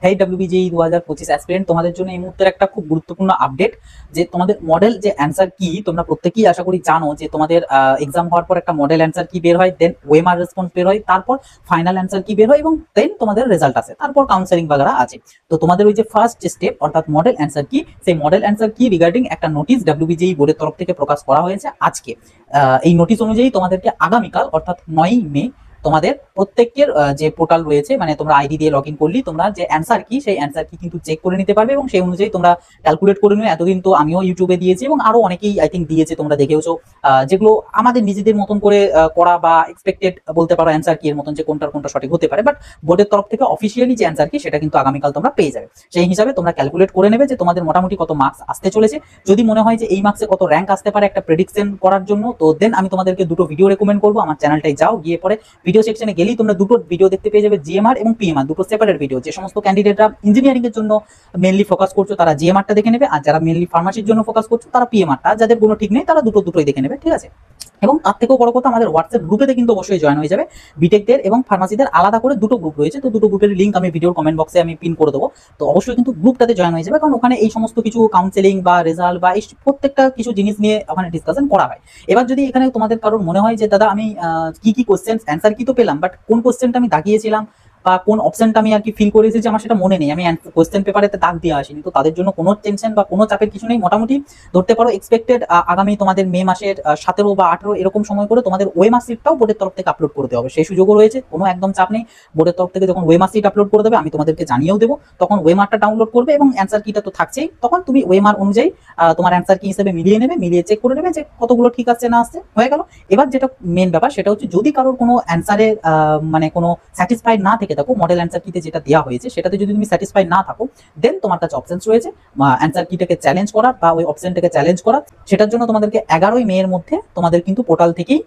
হেই WBJEE 2025 aspirant, তোমাদের জন্য এই মুহূর্তের একটা খুব গুরুত্বপূর্ণ আপডেট যে তোমাদের মডেল যে অ্যান্সার কি তোমরা প্রত্যেকেই আশা করি জানো যে তোমাদের এক্সাম হওয়ার পর একটা মডেল অ্যান্সার কি বের হয়, দেন ওএমআর রেসপন্স বের হয়, তারপর ফাইনাল অ্যান্সার কি বের হয় এবং দেন তোমাদের রেজাল্ট আসে, তারপর কাউন্সেলিং বাগেরা আছে। তো তোমাদের ওই যে ফার্স্ট স্টেপ অর্থাৎ মডেল অ্যান্সার কি, সেই মডেল অ্যান্সার কি রিগার্ডিং একটা নোটিশ ডব্লিউবিজেই বোর্ডের তরফ থেকে প্রকাশ করা হয়েছে আজকে। এই নোটিশ অনুযায়ী তোমাদেরকে আগামীকাল অর্থাৎ 9ই মে তোমাদের প্রত্যেকের যে পোর্টাল রয়েছে, মানে তোমরা আইডি দিয়ে লগ ইন করলি তোমরা যে অ্যান্সার কি সেই অ্যান্সার কি কিন্তু চেক করে নিতে পারবে এবং সেই অনুযায়ী তোমরা ক্যালকুলেট করে নিও। এতদিন তো আমিও ইউটিউবে দিয়েছি এবং আরো অনেকেই আই থিঙ্ক দিয়েছে, তোমরা দেখেওছো, যেগুলো আমাদের নিজেদের মতন করে করা বা এক্সপেক্টেড বলতে পারো অ্যান্সার কি এর মতন যে কোনটা সঠিক হতে পারে, বাট বোর্ডের তরফ থেকে অফিসিয়ালি যে অ্যান্সার কি সেটা কিন্তু আগামীকাল তোমরা পেয়ে যাবে। সেই হিসাবে তোমরা ক্যালকুলেট করে নেবে যে তোমাদের মোটামুটি কত মার্কস আসতে চলেছে। যদি মনে হয় যে এই মার্কসে কত র্যাঙ্ক আসতে পারে একটা প্রেডিকশন করার জন্য, তো দেন আমি তোমাদেরকে দুটো ভিডিও রেকমেন্ড করবো। আমার চ্যানেলটাই যাও, গিয়ে পরে ভিডিও সেকশনে গেলেই তোমরা দুটো ভিডিও দেখতে পেয়ে যাবে, জিএমআর এবং পিএমআর, দুটো সেপারেট ভিডিও। যে সমস্ত ক্যান্ডিডেটরা ইঞ্জিনিয়ারিং এর জন্য মেনলি ফোকাস করছো তারা জিএমআরটা দেখে নেবে, আর যারা মেনলি ফার্মাসির জন্য ফোকাস করছো তারা পিএমআরটা, যাদের কোনো ঠিক নেই তারা দুটোই দেখে নেবে, ঠিক আছে। এবং তার থেকেও বড় কথা, আমাদের হোয়াটসঅ্যাপ গ্রুপেতে কিন্তু অবশ্যই জয়েন হয়ে যাবে। বিটেকদের এবং ফার্মাসিদের আলাদা করে দুটো গ্রুপ রয়েছে, তো দুটো গ্রুপের লিঙ্ক আমি ভিডিওর কমেন্ট বক্সে আমি পিন করে দেবো। তো অবশ্যই কিন্তু গ্রুপটাতে জয়েন হয়ে যাবে, কারণ ওখানে এই সমস্ত কিছু কাউন্সেলিং বা রেজাল্ট বা এই প্রত্যেকটা কিছু জিনিস নিয়ে ওখানে ডিসকাশন করা হয়। এবার যদি এখানে তোমাদের কারোর মনে হয় যে দাদা আমি কি কোশ্চেন অ্যান্সার কি তো পেলাম, বাট কোন কোশ্চেনটা আমি দাগিয়েছিলাম বা কোন অপশনটা আমি আর কি ফিল করে এসেছি আমার সেটা মনে নেই, আমি কোশ্চেন পেপারেতে দাগ দিয়ে আসিনি, তো তাদের জন্য কোনো টেনশন বা কোনো চাপের কিছু নেই। মোটামুটি ধরতে পারো এক্সপেক্টেড আগামী তোমাদের মে মাসের 17 বা 18 এরকম সময় করে তোমাদের ওয়েমার সিটটাও বোর্ডের তরফ থেকে আপলোড করতে হবে, সেই সুযোগও রয়েছে, কোনো একদম চাপ নেই। বোর্ডের তরফ থেকে যখন ওয়েমার সিট আপলোড করে দেবে আমি তোমাদেরকে জানিয়েও দেবো, তখন ওয়েমারটা ডাউনলোড করবে এবং অ্যান্সার কিটা তো থাকছেই, তখন তুমি ওয়েমার অনুযায়ী তোমার অ্যান্সার কি হিসেবে মিলিয়ে নেবে, মিলিয়ে চেক করে নেবে যে কতগুলো ঠিক আসছে না আসছে, হয়ে গেল। এবার যেটা মেন ব্যাপার সেটা হচ্ছে যদি কারোর কোনো অ্যান্সারে মানে কোনো স্যাটিসফাইড না থেকে থাকো, মডেল অ্যান্সার কিতে যেটা দেওয়া হয়েছে সেটাতে যদি তুমি স্যাটিসফাইড না থাকো, দেন তোমার কাছে অপশনস রয়েছে অ্যান্সার কিটাকে চ্যালেঞ্জ করার বা ওই অপশনটাকে চ্যালেঞ্জ করার। সেটার জন্য তোমাদেরকে 11ই মে এর মধ্যে তোমাদের কিন্তু পোর্টাল থেকেই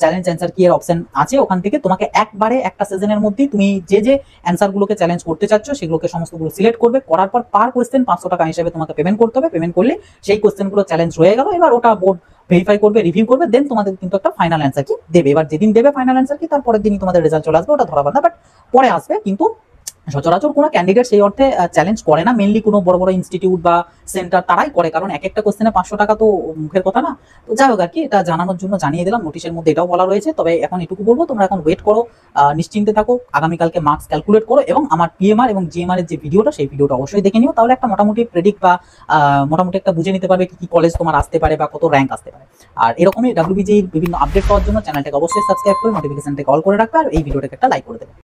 চ্যালেঞ্জ অ্যান্সার কি এর অপশন আছে, ওখান থেকে তোমাকে একবারে একটা সিজনের মধ্যেই তুমি যে অ্যান্সারগুলোকে চ্যালেঞ্জ করতে চাচ্ছ সেগুলোকে সমস্তগুলো সিলেক্ট করবে, করার পর পার কোয়েশ্চেন 500 টাকা হিসেবে তোমাকে পেমেন্ট করতে হবে। পেমেন্ট করলে সেই কোয়েশ্চেনগুলো চ্যালেঞ্জ হয়ে গেল, এবার ওটা বোর্ড ভেরিফাই করবে, রিভিউ করবে, দেন তোমাদের কিন্তু একটা ফাইনাল অ্যান্সার কি দেবে। এবার যেদিন দেবে ফাইনাল অ্যান্সার কি তারপরের দিনই তোমাদের রেজাল্ট চলে আসবে, ওটা ধরা বাঁধা, বাট পরে আসবে। কিন্তু সচরাচর কোনো ক্যান্ডিডেট সেই অর্থে চ্যালেঞ্জ করে না, মেনলি কোনো বড় বড় ইনস্টিটিউট বা সেন্টার তারাই করে, কারণ এক একটা কোশ্চেনে 500 টাকা তো মুখের কথা না। তো যাই হোক আর কি, এটা জানানোর জন্য জানিয়ে দিলাম, নোটিশের মধ্যে এটাও বলা রয়েছে। তবে এখন এটুকু বলবো, তোমরা এখন ওয়েট করো, নিশ্চিন্তে থাকো, আগামীকালকে মার্কস ক্যালকুলেট করো এবং আমার পিএমআর এবং জিএমআর এর যে ভিডিওটা সেই ভিডিওটা অবশ্যই দেখে নিও, তাহলে একটা মোটামুটি প্রেডিক্ট বা মোটামুটি একটা বুঝে নিতে পারবে কি কলেজ তোমার আসতে পারে বা কত র্যাঙ্ক আসতে পারে। আর এরকমই ডব্লিউবিজেই বিভিন্ন আপডেট পাওয়ার জন্য চ্যানেলটাকে অবশ্যই সাবস্ক্রাইব করে নোটিফিকেশনটাকে অল করে রাখবে আর এই ভিডিওটাকে একটা লাইক করে দেবে।